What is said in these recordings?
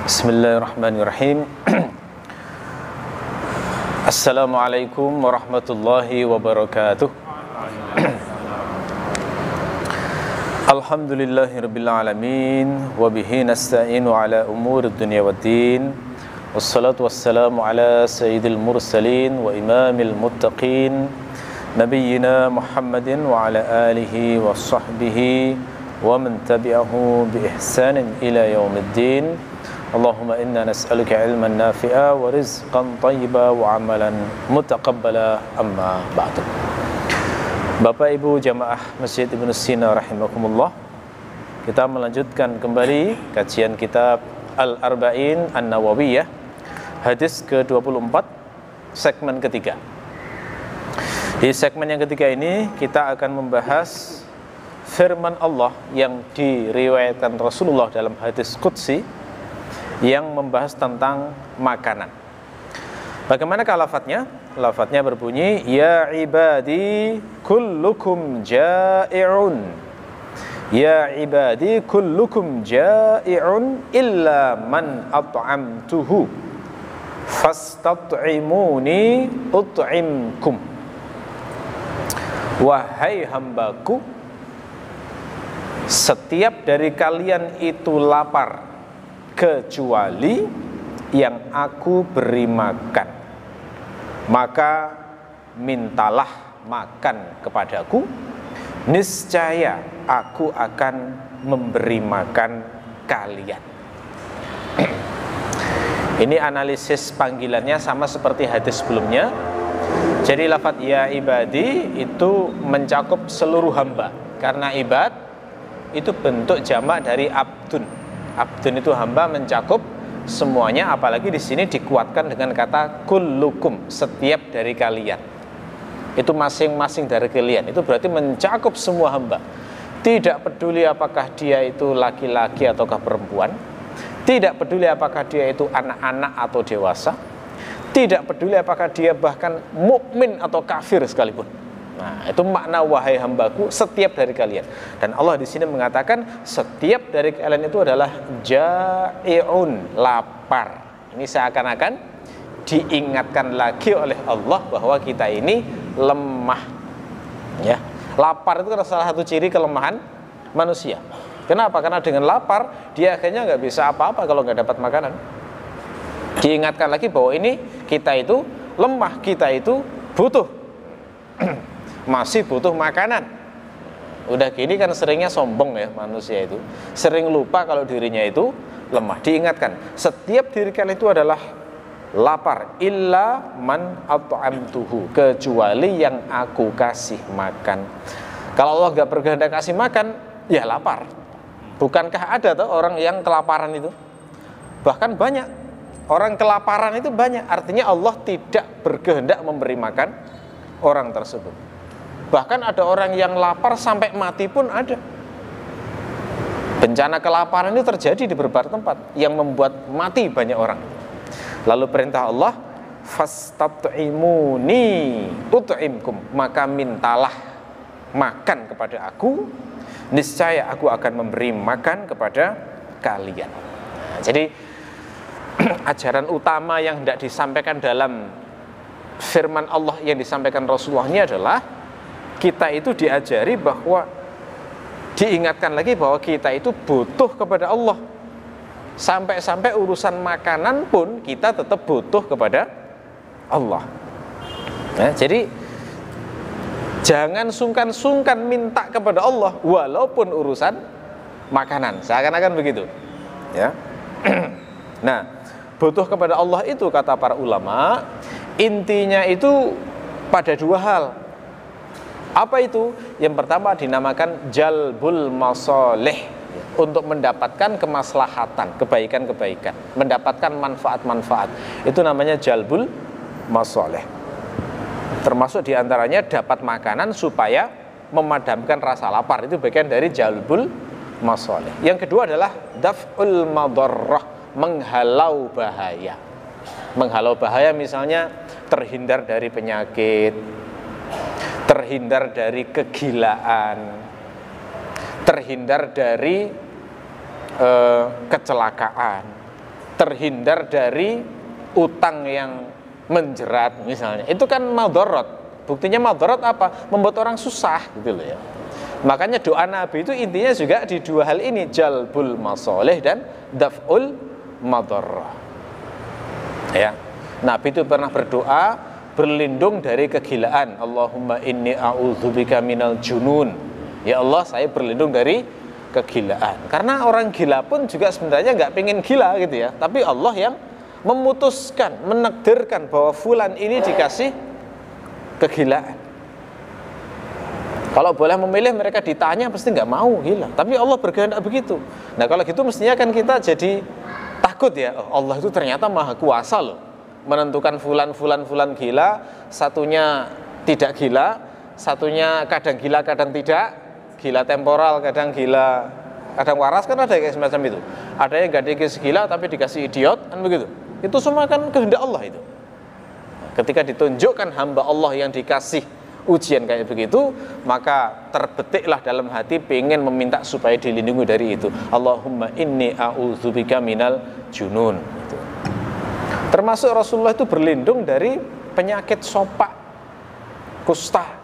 Bismillahirrahmanirrahim. Assalamualaikum warahmatullahi wabarakatuh. Alhamdulillahirabbil alamin wa bihi nasta'inu ala umuri dunya waddin. Wassalatu wassalamu ala sayyidil mursalin wa imamil muttaqin nabiyyina Muhammadin wa ala alihi wa sahbihi wa man tabi'ahu bi ihsanin ila yaumiddin. Allahumma inna nas'aluka ilman nafi'a wa rizqan thayyiba wa amalan mutaqabbala, amma ba'du. Bapak Ibu jamaah Masjid Ibnu Sina rahimakumullah, kita melanjutkan kembali kajian kitab Al-Arba'in An-Nawawiyah, hadis ke-24, segmen ketiga. Di segmen yang ketiga ini kita akan membahas firman Allah yang diriwayatkan Rasulullah dalam hadis qudsi yang membahas tentang makanan. Bagaimanakah lafadznya? Lafadznya berbunyi, ya ibadi kullukum ja'i'un. Ya ibadi kullukum ja'i'un illa man at'amtuhu fastat'imuni ut'imkum. Wahai hambaku, setiap dari kalian itu lapar kecuali yang aku beri makan, maka mintalah makan kepadaku, niscaya aku akan memberi makan kalian. Ini analisis panggilannya sama seperti hadis sebelumnya. Jadi lafadz ya ibadi itu mencakup seluruh hamba, karena ibad itu bentuk jamak dari abdun. Abdun itu hamba, mencakup semuanya, apalagi di sini dikuatkan dengan kata kullukum, setiap dari kalian. Itu masing-masing dari kalian. Itu berarti mencakup semua hamba. Tidak peduli apakah dia itu laki-laki ataukah perempuan. Tidak peduli apakah dia itu anak-anak atau dewasa. Tidak peduli apakah dia bahkan mukmin atau kafir sekalipun. Nah, itu makna wahai hambaku, setiap dari kalian. Dan Allah di sini mengatakan setiap dari kalian itu adalah ja'i'un, lapar. Ini seakan-akan diingatkan lagi oleh Allah bahwa kita ini lemah. Ya, lapar itu adalah salah satu ciri kelemahan manusia. Kenapa? Karena dengan lapar dia akhirnya nggak bisa apa-apa kalau nggak dapat makanan. Diingatkan lagi bahwa ini kita itu lemah, kita itu butuh. Masih butuh makanan. Udah gini kan seringnya sombong ya manusia itu, sering lupa kalau dirinya itu lemah. Diingatkan setiap diri kalian itu adalah lapar, illa man at'amtuhu, kecuali yang aku kasih makan. Kalau Allah gak berkehendak kasih makan, ya lapar. Bukankah ada tuh orang yang kelaparan itu? Bahkan banyak orang kelaparan itu banyak. Artinya Allah tidak berkehendak memberi makan orang tersebut. Bahkan ada orang yang lapar sampai mati pun ada. Bencana kelaparan itu terjadi di beberapa tempat yang membuat mati banyak orang. Lalu perintah Allah, fastat'imuni ut'imkum, maka mintalah makan kepada aku, niscaya aku akan memberi makan kepada kalian. Nah, jadi ajaran utama yang hendak disampaikan dalam firman Allah yang disampaikan Rasulullah ini adalah kita itu diajari bahwa, diingatkan lagi bahwa kita itu butuh kepada Allah. Sampai-sampai urusan makanan pun kita tetap butuh kepada Allah. Nah, jadi jangan sungkan-sungkan minta kepada Allah walaupun urusan makanan. Seakan-akan begitu. Ya. Nah, butuh kepada Allah itu kata para ulama, intinya itu pada dua hal. Apa itu? Yang pertama dinamakan jalbul masalih, untuk mendapatkan kemaslahatan, kebaikan-kebaikan, mendapatkan manfaat-manfaat. Itu namanya jalbul masalih. Termasuk diantaranya dapat makanan supaya memadamkan rasa lapar. Itu bagian dari jalbul masalih. Yang kedua adalah daf'ul madarrah, menghalau bahaya. Menghalau bahaya misalnya terhindar dari penyakit, terhindar dari kegilaan, terhindar dari kecelakaan. terhindar dari utang yang menjerat misalnya, itu kan madharat. Buktinya madharat apa? Membuat orang susah gitu loh ya. Makanya doa Nabi itu intinya juga di dua hal ini, jalbul masalih dan daf'ul madharrah. Ya. Nabi itu pernah berdoa berlindung dari kegilaan. Allahumma inni a'udzubika minal junun. Ya Allah, saya berlindung dari kegilaan. Karena orang gila pun juga sebenarnya nggak pengen gila gitu ya. Tapi Allah yang memutuskan, menakdirkan bahwa fulan ini dikasih kegilaan. Kalau boleh memilih, mereka ditanya pasti nggak mau gila. Tapi Allah berkehendak begitu. Nah kalau gitu mestinya kan kita jadi takut ya. Oh, Allah itu ternyata maha kuasa loh, menentukan fulan gila, satunya tidak gila, satunya kadang gila kadang tidak, gila temporal kadang gila kadang waras, kan ada kayak semacam itu. Ada yang nggak dikasih gila tapi dikasih idiot, kan begitu. Itu semua kan kehendak Allah itu. Ketika ditunjukkan hamba Allah yang dikasih ujian kayak begitu, maka terbetiklah dalam hati pengen meminta supaya dilindungi dari itu. Allahumma inni a'udzubika minal junun. Termasuk Rasulullah itu berlindung dari penyakit sopak, kusta.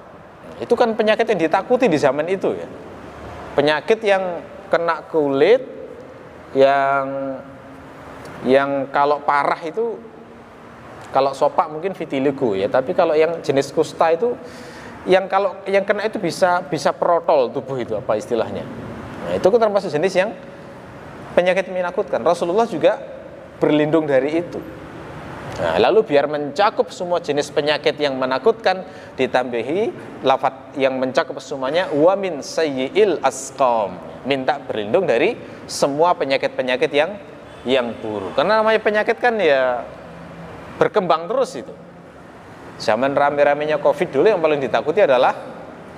Itu kan penyakit yang ditakuti di zaman itu ya. Penyakit yang kena kulit, yang kalau parah itu, kalau sopak mungkin vitiligo ya, tapi kalau yang jenis kusta itu, kalau yang kena itu bisa protol tubuh itu, apa istilahnya. Nah, itu termasuk jenis yang penyakit menakutkan. Rasulullah juga berlindung dari itu. Nah, lalu biar mencakup semua jenis penyakit yang menakutkan, ditambahi lafaz yang mencakup semuanya, wa min sayyi'il asqam, minta berlindung dari semua penyakit-penyakit yang buruk. Karena namanya penyakit kan ya berkembang terus itu. Zaman rame-ramenya COVID dulu yang paling ditakuti adalah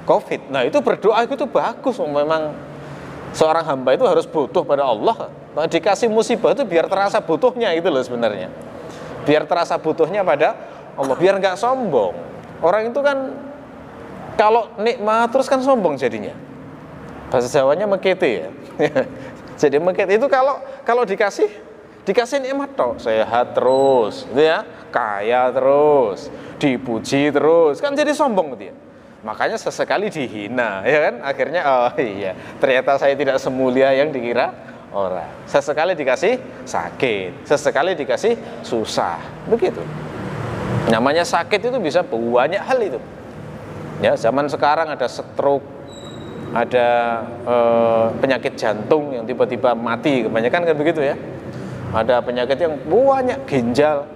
COVID. Nah itu berdoa itu bagus. Memang seorang hamba itu harus butuh pada Allah. Nah, dikasih musibah itu biar terasa butuhnya itu loh sebenarnya. Biar terasa butuhnya pada Allah, biar nggak sombong. Orang itu kan kalau nikmat terus kan sombong jadinya. Bahasa Jawanya mekete ya. Jadi mekete itu kalau dikasih nikmat toh, sehat terus, gitu ya, kaya terus, dipuji terus, kan jadi sombong gitu ya. Makanya sesekali dihina, ya kan? Akhirnya oh iya, ternyata saya tidak semulia yang dikira orang. Sesekali dikasih sakit, sesekali dikasih susah, begitu. Namanya sakit itu bisa banyak hal itu. Ya, zaman sekarang ada stroke, ada penyakit jantung yang tiba-tiba mati, kebanyakan kan begitu ya. Ada penyakit yang banyak, ginjal,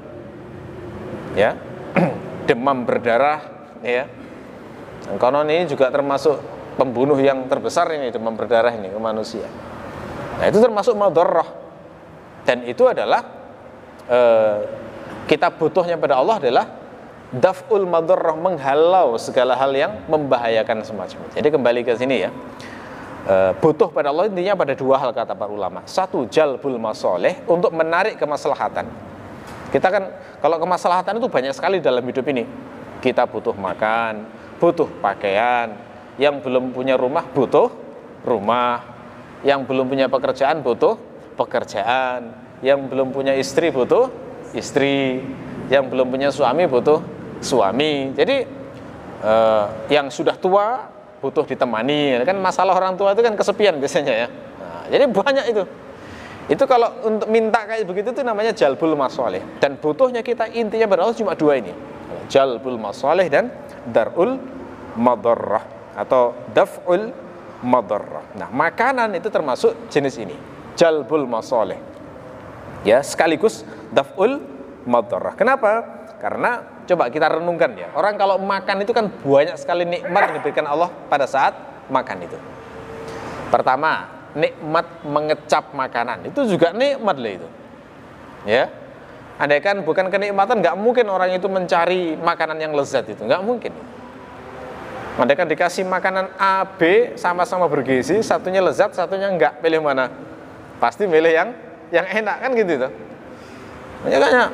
ya, demam berdarah, ya. Konon ini juga termasuk pembunuh yang terbesar ini, demam berdarah ini ke manusia. Nah itu termasuk madharrah. Dan itu adalah kita butuhnya pada Allah adalah daf'ul madharrah, menghalau segala hal yang membahayakan semacam itu. Jadi kembali ke sini ya. Butuh pada Allah intinya pada dua hal kata para ulama. Satu, jalbul masalih, untuk menarik kemaslahatan. Kita kan kalau kemaslahatan itu banyak sekali dalam hidup ini. Kita butuh makan, butuh pakaian. Yang belum punya rumah butuh rumah. Yang belum punya pekerjaan butuh pekerjaan. Yang belum punya istri butuh istri. Yang belum punya suami butuh suami. Jadi yang sudah tua butuh ditemani, kan masalah orang tua itu kan kesepian biasanya ya. Nah, jadi banyak itu. Itu kalau untuk minta kayak begitu itu namanya jalbul masalih. Dan butuhnya kita intinya pada Allah cuma dua ini, jalbul masalih dan darul madharrah atau daf'ul madharrah. Nah makanan itu termasuk jenis ini, jalbul masalih. Ya sekaligus daf'ul madharrah. Kenapa? Karena coba kita renungkan ya, orang kalau makan itu kan banyak sekali nikmat yang diberikan Allah pada saat makan itu. Pertama, nikmat mengecap makanan, itu juga nikmat loh itu. Ya, andaikan bukan kenikmatan, nggak mungkin orang itu mencari makanan yang lezat itu, nggak mungkin. Andaikan dikasih makanan A, B sama-sama bergizi, satunya lezat, satunya enggak, pilih mana? Pasti milih yang enak kan gitu tuh.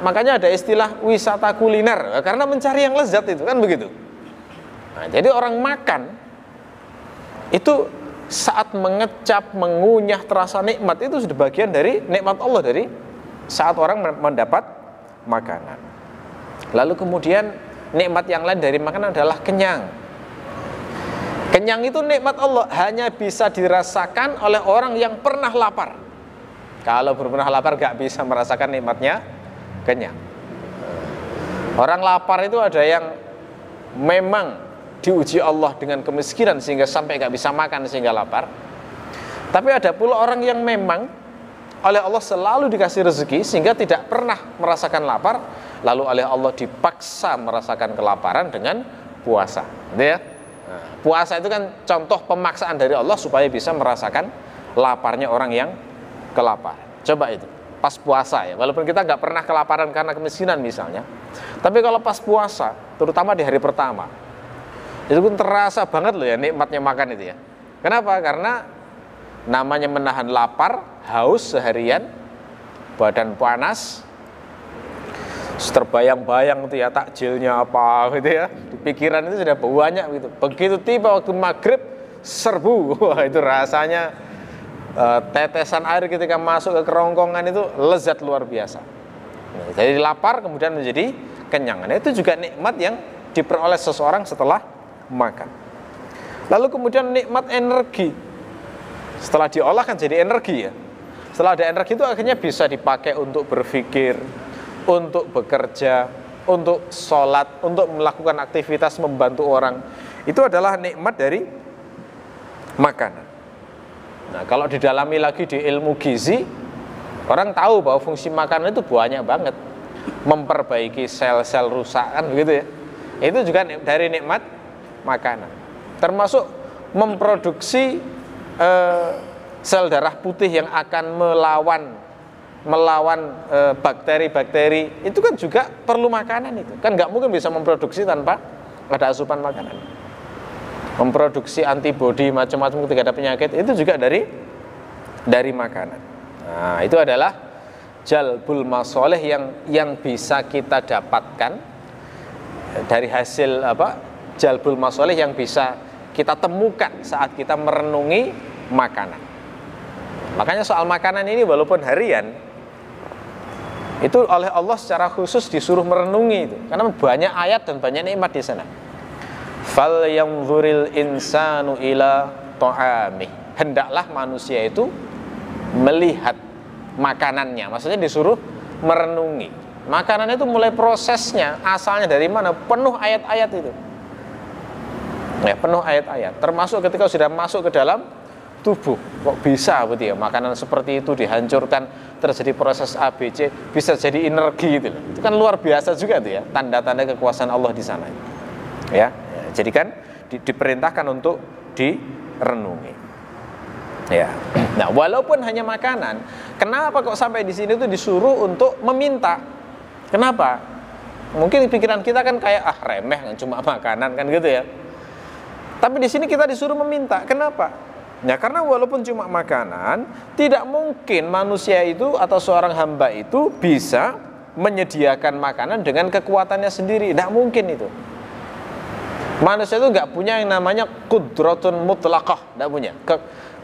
Makanya ada istilah wisata kuliner, karena mencari yang lezat itu kan begitu. Nah, jadi orang makan itu saat mengecap, mengunyah terasa nikmat, itu sudah bagian dari nikmat Allah, dari saat orang mendapat makanan. Lalu kemudian nikmat yang lain dari makanan adalah kenyang. Kenyang itu nikmat Allah, hanya bisa dirasakan oleh orang yang pernah lapar. Kalau belum pernah lapar gak bisa merasakan nikmatnya kenyang. Orang lapar itu ada yang memang diuji Allah dengan kemiskinan sehingga sampai gak bisa makan sehingga lapar. Tapi ada pula orang yang memang oleh Allah selalu dikasih rezeki sehingga tidak pernah merasakan lapar, lalu oleh Allah dipaksa merasakan kelaparan dengan puasa. Gitu ya? Nah, puasa itu kan contoh pemaksaan dari Allah supaya bisa merasakan laparnya orang yang kelaparan. Coba itu pas puasa ya, walaupun kita nggak pernah kelaparan karena kemiskinan misalnya, tapi kalau pas puasa, terutama di hari pertama, itu pun terasa banget loh ya nikmatnya makan itu ya. Kenapa? Karena namanya menahan lapar, haus seharian, badan panas, terbayang-bayang itu ya takjilnya apa gitu ya, di pikiran itu sudah banyak gitu. Begitu tiba waktu maghrib, serbu, wah itu rasanya tetesan air ketika masuk ke kerongkongan itu lezat luar biasa. Jadi lapar kemudian menjadi kenyang. Nah, itu juga nikmat yang diperoleh seseorang setelah makan. Lalu kemudian nikmat energi. Setelah diolah kan jadi energi ya. Setelah ada energi itu akhirnya bisa dipakai untuk berpikir, untuk bekerja, untuk sholat, untuk melakukan aktivitas membantu orang. Itu adalah nikmat dari makanan. Nah, kalau didalami lagi di ilmu gizi, orang tahu bahwa fungsi makanan itu banyak banget. Memperbaiki sel-sel rusakan gitu ya. Itu juga dari nikmat makanan. Termasuk memproduksi sel darah putih yang akan melawan bakteri-bakteri. Itu kan juga perlu makanan itu. Kan nggak mungkin bisa memproduksi tanpa ada asupan makanan. Memproduksi antibodi macam-macam ketika ada penyakit itu juga dari makanan. Nah, itu adalah jalbul masoleh yang bisa kita dapatkan dari hasil jalbul masoleh yang bisa kita temukan saat kita merenungi makanan. Makanya soal makanan ini walaupun harian itu oleh Allah secara khusus disuruh merenungi itu karena banyak ayat dan banyak nikmat di sana. Fal yanzuril insanu ila ta'amih. Hendaklah manusia itu melihat makanannya. Maksudnya disuruh merenungi. Makanan itu mulai prosesnya, asalnya dari mana? Penuh ayat-ayat itu. Ya, penuh ayat-ayat. Termasuk ketika sudah masuk ke dalam tubuh. Kok bisa begitu ya? Makanan seperti itu dihancurkan, terjadi proses ABC, bisa jadi energi itu. Itu kan luar biasa juga tuh ya. Tanda-tanda kekuasaan Allah di sana. Ya. Jadi kan diperintahkan untuk direnungi. Ya. Nah, walaupun hanya makanan, kenapa kok sampai di sini tuh disuruh untuk meminta? Kenapa? Mungkin pikiran kita kan kayak remeh kan cuma makanan kan gitu ya. Tapi di sini kita disuruh meminta. Kenapa? Ya karena walaupun cuma makanan, tidak mungkin manusia itu atau seorang hamba itu bisa menyediakan makanan dengan kekuatannya sendiri. Tidak mungkin itu. Manusia itu nggak punya yang namanya qudratun mutlaqah, nggak punya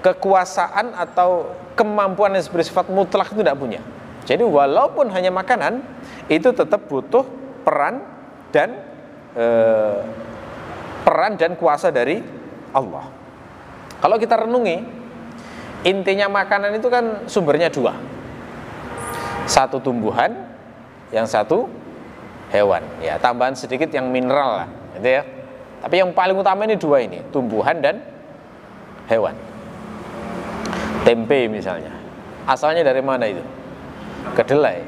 kekuasaan atau kemampuan yang bersifat mutlak itu nggak punya. Jadi walaupun hanya makanan itu tetap butuh peran dan kuasa dari Allah. Kalau kita renungi, intinya makanan itu kan sumbernya dua, satu tumbuhan, yang satu hewan. Ya tambahan sedikit yang mineral lah, gitu ya. Tapi yang paling utama ini dua ini, tumbuhan dan hewan. Tempe misalnya, asalnya dari mana itu? Kedelai.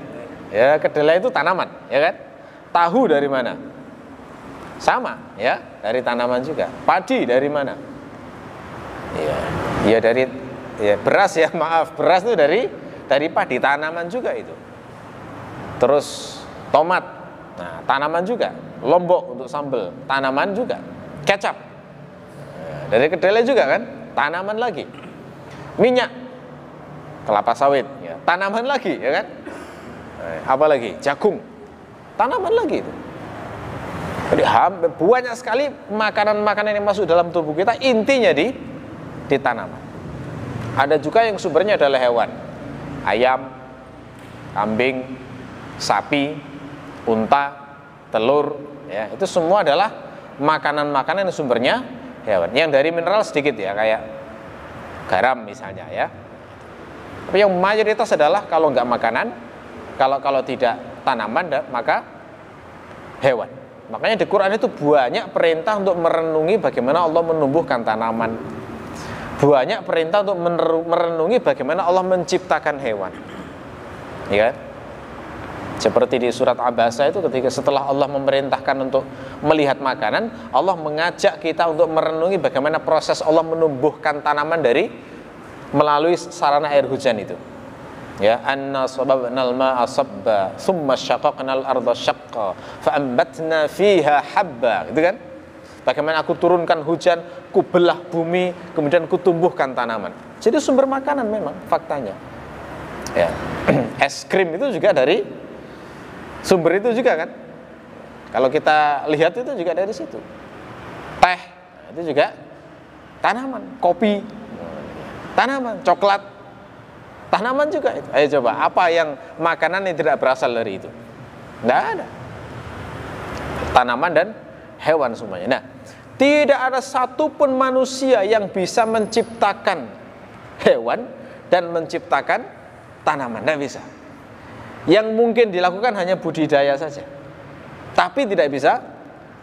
Ya, kedelai itu tanaman, ya kan? Tahu dari mana? Sama, ya, dari tanaman juga. Padi dari mana? Ya dari beras ya, maaf, beras itu dari padi, tanaman juga itu. Terus tomat, nah tanaman juga. Lombok untuk sambal, tanaman juga. Kecap, dari kedelai juga kan, tanaman lagi. Minyak, kelapa sawit, ya, tanaman lagi, ya kan. Apa lagi? Jagung, tanaman lagi itu. Jadi banyak sekali makanan-makanan yang masuk dalam tubuh kita intinya di tanaman. Ada juga yang sumbernya adalah hewan, ayam, kambing, sapi, unta, telur, ya, itu semua adalah makanan-makanan yang sumbernya hewan. Yang dari mineral sedikit ya, kayak garam misalnya ya. Tapi yang mayoritas adalah kalau nggak makanan, kalau tidak tanaman, maka hewan. Makanya di Quran itu banyak perintah untuk merenungi bagaimana Allah menumbuhkan tanaman. Banyak perintah untuk merenungi bagaimana Allah menciptakan hewan. Ya. Seperti di surat Abasa itu ketika setelah Allah memerintahkan untuk melihat makanan, Allah mengajak kita untuk merenungi bagaimana proses Allah menumbuhkan tanaman melalui sarana air hujan itu. Ya, anna sababnal ma'a sabba thumma syaqaqnal arda syaqqa fa'ambatna fiha habba, gitu kan? Bagaimana aku turunkan hujan, ku belah bumi, kemudian ku tumbuhkan tanaman. Jadi sumber makanan memang faktanya. Ya. Es krim itu juga dari sumber itu juga kan? Kalau kita lihat itu juga dari situ. Teh itu juga tanaman, kopi tanaman, coklat tanaman juga itu. Ayo coba, apa yang makanan yang tidak berasal dari itu? Tidak ada. Tanaman dan hewan semuanya. Nah, tidak ada satupun manusia yang bisa menciptakan hewan dan menciptakan tanaman. Tidak bisa. Yang mungkin dilakukan hanya budidaya saja, tapi tidak bisa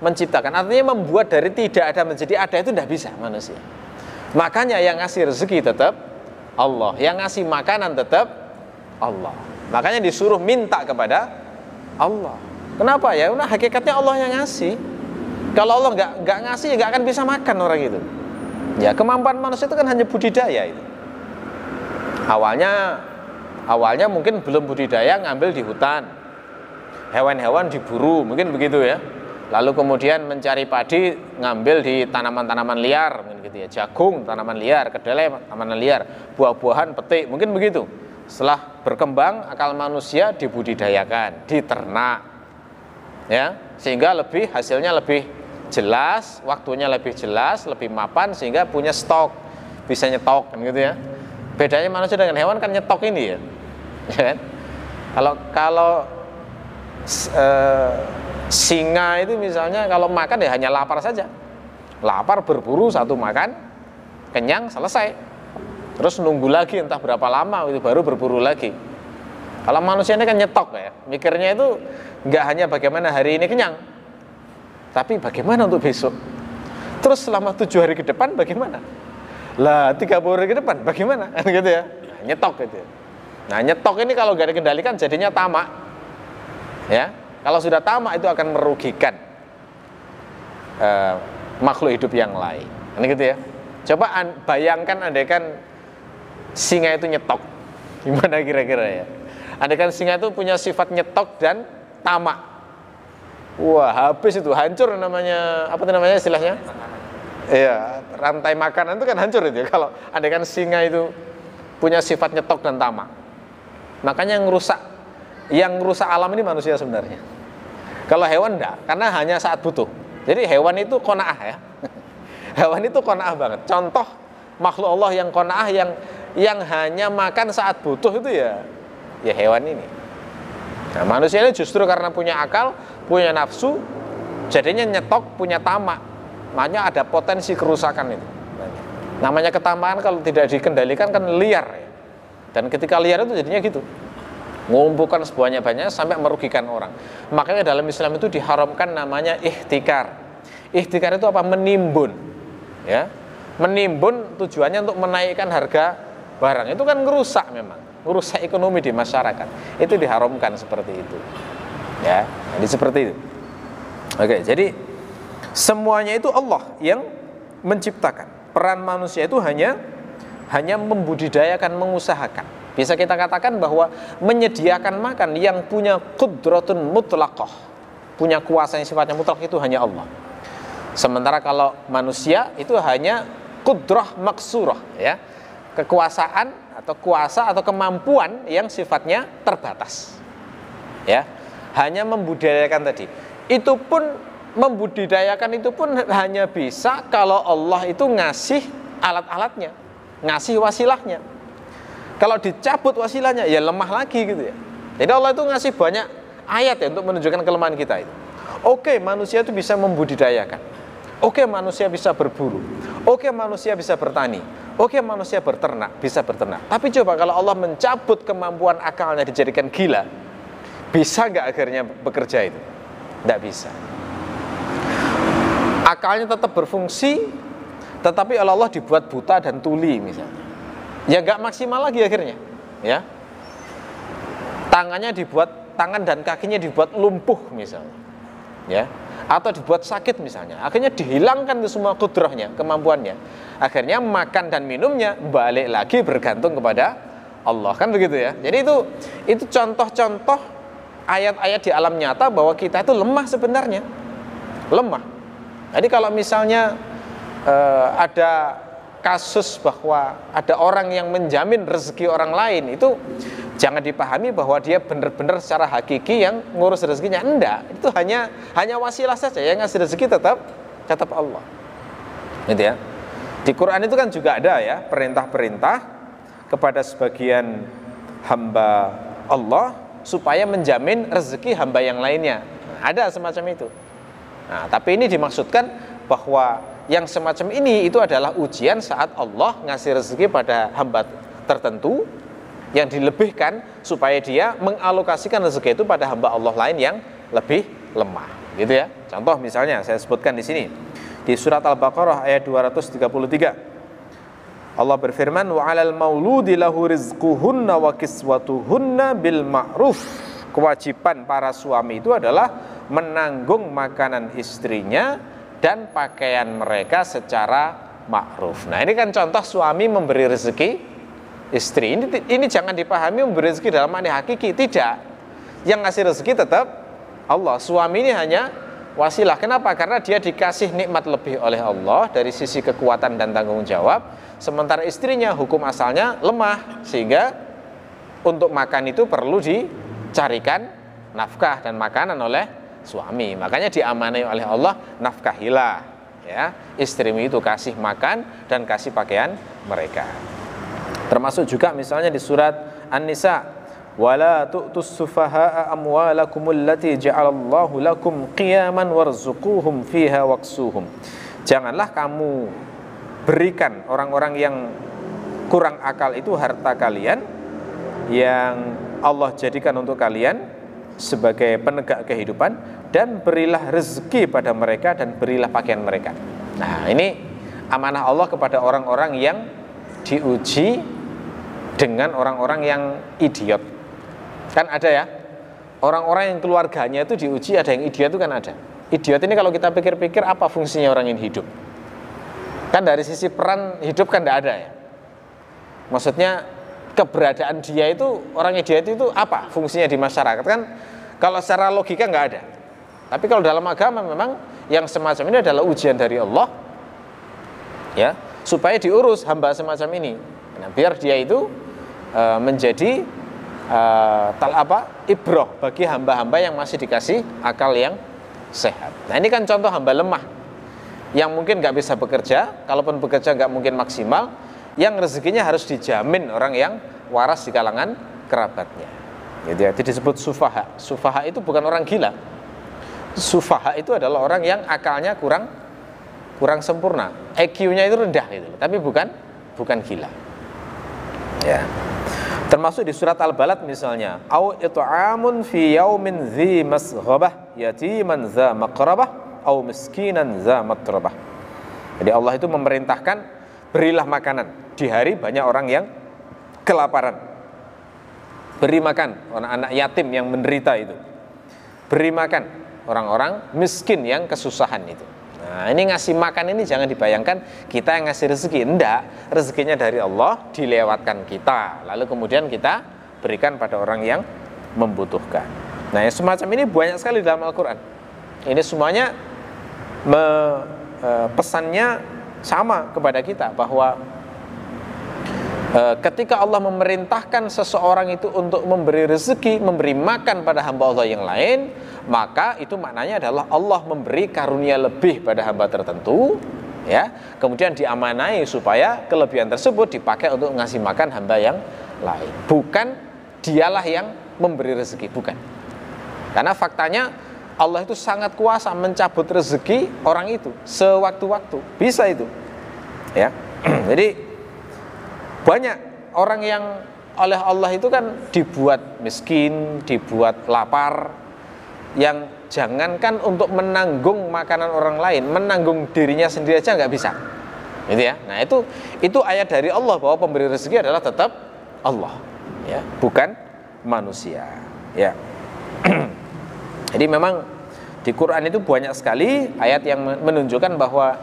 menciptakan. Artinya membuat dari tidak ada menjadi ada itu tidak bisa manusia. Makanya yang ngasih rezeki tetap Allah, yang ngasih makanan tetap Allah. Makanya disuruh minta kepada Allah. Kenapa ya? Nah, hakikatnya Allah yang ngasih. Kalau Allah nggak ngasih, nggak akan bisa makan orang itu. Ya, kemampuan manusia itu kan hanya budidaya itu. Awalnya mungkin belum budidaya, ngambil di hutan, hewan-hewan diburu, mungkin begitu ya. Lalu kemudian mencari padi, ngambil di tanaman-tanaman liar, mungkin gitu ya, jagung, tanaman liar, kedelai, tanaman liar, buah-buahan, petik, mungkin begitu. Setelah berkembang, akal manusia dibudidayakan, diternak, ya, sehingga hasilnya lebih jelas, waktunya lebih jelas, lebih mapan, sehingga punya stok, bisa nyetok, kan gitu ya. Bedanya manusia dengan hewan kan nyetok ini ya, ya kan? Kalau singa itu misalnya kalau makan ya hanya lapar saja, lapar berburu satu makan, kenyang selesai, terus nunggu lagi entah berapa lama itu baru berburu lagi. Kalau manusia ini kan nyetok ya, mikirnya itu nggak hanya bagaimana hari ini kenyang, tapi bagaimana untuk besok, terus selama 7 hari ke depan bagaimana, lah 30 hari ke depan bagaimana, gitu ya. Nyetok gitu. Nah, nyetok ini kalau nggak dikendalikan jadinya tamak, ya. Kalau sudah tamak itu akan merugikan makhluk hidup yang lain. Ini gitu ya. Coba bayangkan andaikan singa itu nyetok, gimana kira-kira ya? Andaikan singa itu punya sifat nyetok dan tamak, wah habis itu, hancur namanya, apa namanya istilahnya? Iya, rantai makanan itu kan hancur itu ya. Kalau andaikan singa itu punya sifat nyetok dan tamak, makanya yang rusak alam ini manusia sebenarnya. Kalau hewan enggak, karena hanya saat butuh. Jadi hewan itu qanaah ya. Hewan itu qanaah banget. Contoh makhluk Allah yang qanaah, yang hanya makan saat butuh itu ya hewan ini. Nah, manusia ini justru karena punya akal, punya nafsu, jadinya nyetok, punya tamak. Makanya ada potensi kerusakan itu. Namanya ketamakan kalau tidak dikendalikan kan liar ya. Dan ketika liar itu jadinya gitu, mengumpulkan sebanyak-banyaknya sampai merugikan orang. Makanya dalam Islam itu diharamkan namanya ihtikar. Ihtikar itu apa? Menimbun, ya. Menimbun tujuannya untuk menaikkan harga barang. Itu kan ngerusak memang, ngerusak ekonomi di masyarakat. Itu diharamkan seperti itu, ya. Jadi seperti itu. Oke, jadi semuanya itu Allah yang menciptakan. Peran manusia itu hanya membudidayakan, mengusahakan. Bisa kita katakan bahwa menyediakan makan yang punya qudratun mutlaqah, punya kuasa yang sifatnya mutlak itu hanya Allah. Sementara kalau manusia itu hanya qudrah maksurah, ya, kekuasaan atau kuasa atau kemampuan yang sifatnya terbatas, ya, hanya membudidayakan tadi. Itu pun membudidayakan itu pun hanya bisa kalau Allah itu ngasih alat-alatnya, ngasih wasilahnya. Kalau dicabut wasilahnya ya lemah lagi gitu ya. Jadi Allah itu ngasih banyak ayat ya untuk menunjukkan kelemahan kita itu. Oke, manusia itu bisa membudidayakan. Oke, manusia bisa berburu. Oke, manusia bisa bertani. Oke, manusia bisa berternak. Tapi coba kalau Allah mencabut kemampuan akalnya dijadikan gila, bisa nggak akhirnya bekerja itu? Nggak bisa. Akalnya tetap berfungsi, tetapi oleh Allah dibuat buta dan tuli misalnya. Ya nggak maksimal lagi akhirnya. Ya, tangan dan kakinya dibuat lumpuh misalnya. Ya, atau dibuat sakit misalnya, akhirnya dihilangkan itu semua kudrahnya, kemampuannya. Akhirnya makan dan minumnya balik lagi bergantung kepada Allah, kan begitu ya. Jadi itu contoh-contoh ayat-ayat di alam nyata bahwa kita itu lemah sebenarnya, lemah. Jadi kalau misalnya ada kasus bahwa ada orang yang menjamin rezeki orang lain, itu jangan dipahami bahwa dia benar-benar secara hakiki yang ngurus rezekinya. Enggak, itu hanya wasilah saja. Yang ngasih rezeki tetap Allah. Gitu ya. Di Quran itu kan juga ada ya perintah-perintah kepada sebagian hamba Allah supaya menjamin rezeki hamba yang lainnya. Ada semacam itu. Nah, tapi ini dimaksudkan bahwa yang semacam ini itu adalah ujian saat Allah ngasih rezeki pada hamba tertentu yang dilebihkan supaya dia mengalokasikan rezeki itu pada hamba Allah lain yang lebih lemah, gitu ya. Contoh misalnya saya sebutkan di sini di surat Al-Baqarah ayat 233. Allah berfirman, wa 'alal mauludi lahu rizquhunna wa kiswatuhunna bil ma'ruf. Kewajiban para suami itu adalah menanggung makanan istrinya dan pakaian mereka secara ma'ruf. Nah, ini kan contoh suami memberi rezeki istri. Ini jangan dipahami memberi rezeki dalam makna hakiki, tidak. Yang ngasih rezeki tetap Allah. Suami ini hanya wasilah. Kenapa? Karena dia dikasih nikmat lebih oleh Allah dari sisi kekuatan dan tanggung jawab. Sementara istrinya hukum asalnya lemah, sehingga untuk makan itu perlu dicarikan nafkah dan makanan oleh suami. Makanya diamanai oleh Allah, nafkahilah ya istrimu itu, kasih makan dan kasih pakaian mereka. Termasuk juga misalnya di surat An-Nisa, wala tu'tus sufaha'a amwalakumul lati ja'alallahu lakum qiyaman warzuquhum fiha waksuhum. Janganlah kamu berikan orang-orang yang kurang akal itu harta kalian yang Allah jadikan untuk kalian sebagai penegak kehidupan, dan berilah rezeki pada mereka dan berilah pakaian mereka. Nah, ini amanah Allah kepada orang-orang yang diuji dengan orang-orang yang idiot. Kan ada ya, orang-orang yang keluarganya itu diuji, ada yang idiot itu kan ada. Idiot ini kalau kita pikir-pikir apa fungsinya orang yang hidup? Kan dari sisi peran hidup kan tidak ada ya. Maksudnya keberadaan dia itu, orang idiot itu apa fungsinya di masyarakat? Kan kalau secara logika nggak ada. Tapi kalau dalam agama memang yang semacam ini adalah ujian dari Allah ya, supaya diurus hamba semacam ini. Nah, biar dia itu menjadi ibroh bagi hamba-hamba yang masih dikasih akal yang sehat. Nah, ini kan contoh hamba lemah yang mungkin nggak bisa bekerja, kalaupun bekerja nggak mungkin maksimal, yang rezekinya harus dijamin orang yang waras di kalangan kerabatnya. Gitu ya. Itu disebut sufaha. Sufaha itu bukan orang gila. Sufaha itu adalah orang yang akalnya kurang sempurna, IQ-nya itu rendah gitu, tapi bukan gila. Ya. Termasuk di surat Al-Balad misalnya, au it'amun fi yaumin dzi masghabah yatiman dza maqrabah au miskinan dza matrabah. Jadi Allah itu memerintahkan berilah makanan di hari banyak orang yang kelaparan. Beri makan anak-anak yatim yang menderita itu. Beri makan orang-orang miskin yang kesusahan itu. Nah, ini ngasih makan ini jangan dibayangkan kita yang ngasih rezeki. Enggak, rezekinya dari Allah, dilewatkan kita, lalu kemudian kita berikan pada orang yang membutuhkan. Nah, yang semacam ini banyak sekali dalam Al-Quran. Ini semuanya pesannya sama kepada kita, bahwa ketika Allah memerintahkan seseorang itu untuk memberi rezeki, memberi makan pada hamba Allah yang lain, maka itu maknanya adalah Allah memberi karunia lebih pada hamba tertentu, ya. Kemudian diamanai supaya kelebihan tersebut dipakai untuk ngasih makan hamba yang lain. Bukan dialah yang memberi rezeki, bukan. Karena faktanya Allah itu sangat kuasa mencabut rezeki orang itu sewaktu-waktu, bisa itu. Ya. Jadi banyak orang yang oleh Allah itu kan dibuat miskin, dibuat lapar, yang jangankan untuk menanggung makanan orang lain, menanggung dirinya sendiri aja nggak bisa, gitu ya. Nah itu ayat dari Allah bahwa pemberi rezeki adalah tetap Allah, ya, bukan manusia, ya. Jadi memang di Quran itu banyak sekali ayat yang menunjukkan bahwa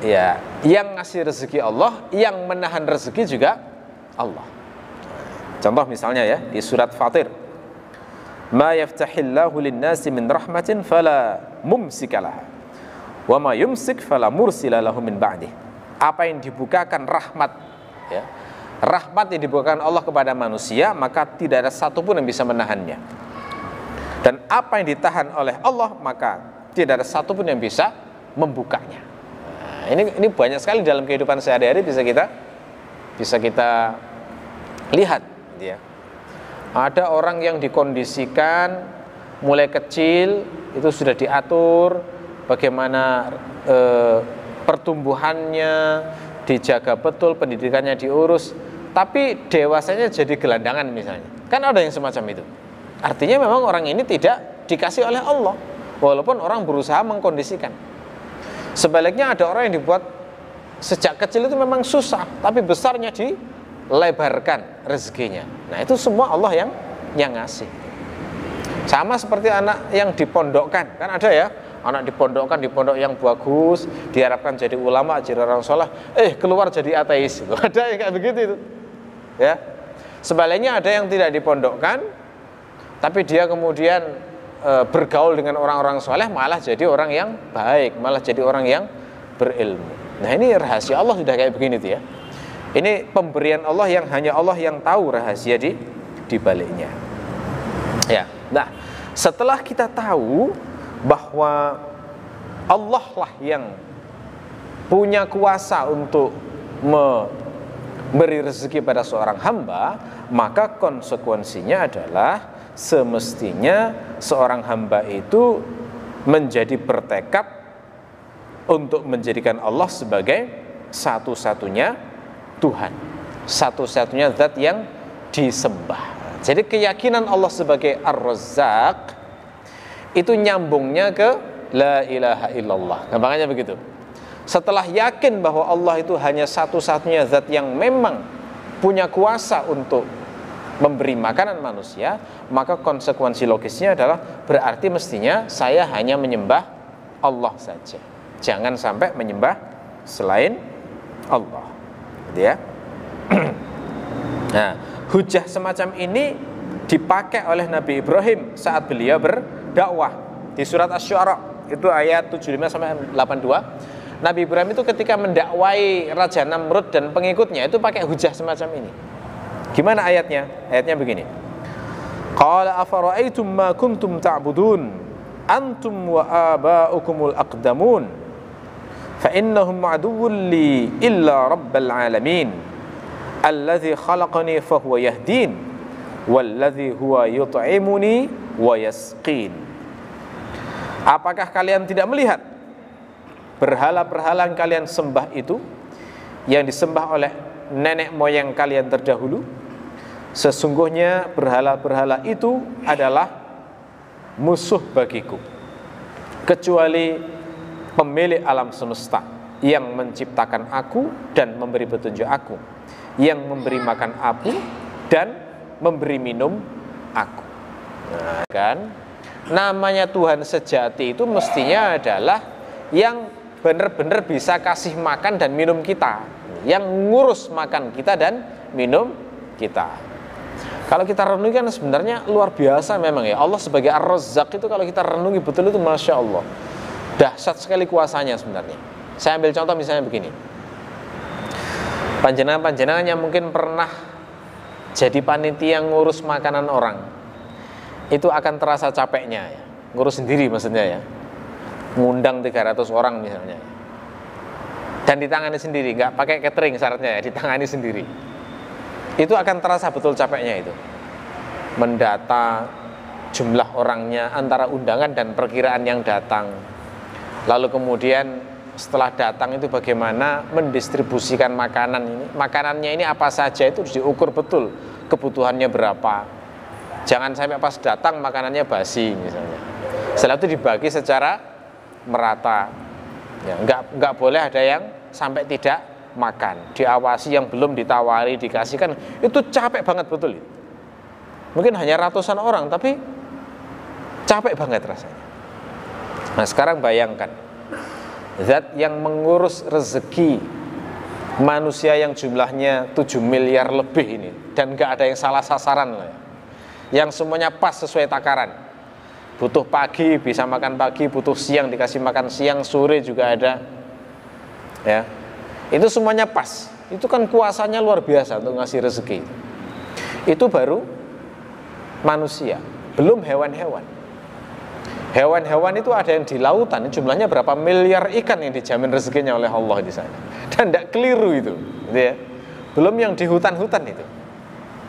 ya yang ngasih rezeki Allah, yang menahan rezeki juga Allah. Contoh misalnya ya di surat Fatir, ma yaftahillahu lin-nasi min rahmatin fala mumsikalah wa ma yumsik fala mursila lahu min ba'dih. Apa yang dibukakan rahmat, ya, rahmat yang dibukakan Allah kepada manusia, maka tidak ada satupun yang bisa menahannya. Dan apa yang ditahan oleh Allah, maka tidak ada satupun yang bisa membukanya. Nah, ini banyak sekali dalam kehidupan sehari-hari bisa kita lihat, ya. Ada orang yang dikondisikan mulai kecil itu sudah diatur bagaimana pertumbuhannya, dijaga betul, pendidikannya diurus, tapi dewasanya jadi gelandangan misalnya. Kan ada yang semacam itu. Artinya memang orang ini tidak dikasih oleh Allah, walaupun orang berusaha mengkondisikan. Sebaliknya ada orang yang dibuat sejak kecil itu memang susah, tapi besarnya dilebarkan rezekinya. Nah itu semua Allah yang ngasih. Sama seperti anak yang dipondokkan, kan ada ya, anak dipondokkan di pondok yang bagus, diharapkan jadi ulama, jadi orang soleh, keluar jadi ateis. Ada yang kayak begitu itu, ya. Sebaliknya ada yang tidak dipondokkan, tapi dia kemudian bergaul dengan orang-orang soleh, malah jadi orang yang baik, malah jadi orang yang berilmu. Nah ini rahasia Allah sudah kayak begini tuh ya. Ini pemberian Allah yang hanya Allah yang tahu rahasia di baliknya. Ya. Nah, setelah kita tahu bahwa Allah lah yang punya kuasa untuk memberi rezeki pada seorang hamba, maka konsekuensinya adalah semestinya seorang hamba itu menjadi bertekad untuk menjadikan Allah sebagai satu-satunya Tuhan, satu-satunya zat yang disembah. Jadi keyakinan Allah sebagai Ar-Razzaq itu nyambungnya ke La ilaha illallah. Gampangnya begitu. Setelah yakin bahwa Allah itu hanya satu-satunya zat yang memang punya kuasa untuk memberi makanan manusia, maka konsekuensi logisnya adalah berarti mestinya saya hanya menyembah Allah saja. Jangan sampai menyembah selain Allah. Gitu ya. Nah, hujah semacam ini dipakai oleh Nabi Ibrahim saat beliau berdakwah di surat Asy-Syu'ara, itu ayat 75 sampai 82. Nabi Ibrahim itu ketika mendakwai Raja Namrud dan pengikutnya itu pakai hujah semacam ini. Gimana ayatnya? Ayatnya begini. Qala afara'aitum ma kuntum ta'budun antum wa aba'ukumul aqdamun fa innahum aduwwun li illa rabbal alamin alladzi khalaqani fa huwa yahdin walladzi huwa yut'imuni wa yasqin. Apakah kalian tidak melihat berhala-berhala yang kalian sembah itu, yang disembah oleh nenek moyang kalian terdahulu? Sesungguhnya berhala-berhala itu adalah musuh bagiku, kecuali pemilik alam semesta yang menciptakan aku dan memberi petunjuk aku, yang memberi makan aku dan memberi minum aku. Nah, kan namanya Tuhan sejati itu mestinya adalah yang benar-benar bisa kasih makan dan minum kita, yang ngurus makan kita dan minum kita. Kalau kita renungi kan sebenarnya luar biasa memang ya. Allah sebagai Ar-Razzaq itu kalau kita renungi betul itu Masya Allah, dahsyat sekali kuasanya sebenarnya. Saya ambil contoh misalnya begini. Panjenengan yang mungkin pernah jadi panitia ngurus makanan orang, itu akan terasa capeknya ya. Ngurus sendiri maksudnya ya. Ngundang 300 orang misalnya. Dan ditangani sendiri, nggak pakai catering syaratnya ya, ditangani sendiri. Itu akan terasa betul capeknya itu. mendata jumlah orangnya, antara undangan dan perkiraan yang datang. Lalu kemudian setelah datang itu bagaimana mendistribusikan makanan ini. Makanannya ini apa saja itu harus diukur betul, kebutuhannya berapa. Jangan sampai pas datang makanannya basi misalnya. Setelah itu dibagi secara merata. Ya, enggak boleh ada yang sampai tidak makan. Diawasi yang belum ditawari, dikasihkan, itu capek banget betul itu. Mungkin hanya ratusan orang tapi capek banget rasanya. Nah, sekarang bayangkan zat yang mengurus rezeki manusia yang jumlahnya 7 miliar lebih ini, dan gak ada yang salah sasaran lah ya. Yang semuanya pas sesuai takaran. Butuh pagi bisa makan pagi, butuh siang dikasih makan siang, sore juga ada. Ya. Itu semuanya pas. Itu kan kuasanya luar biasa untuk ngasih rezeki. Itu baru manusia, belum hewan-hewan. Hewan-hewan itu ada yang di lautan, jumlahnya berapa miliar ikan yang dijamin rezekinya oleh Allah di sana. Dan tidak keliru itu, gitu ya. Belum yang di hutan-hutan itu.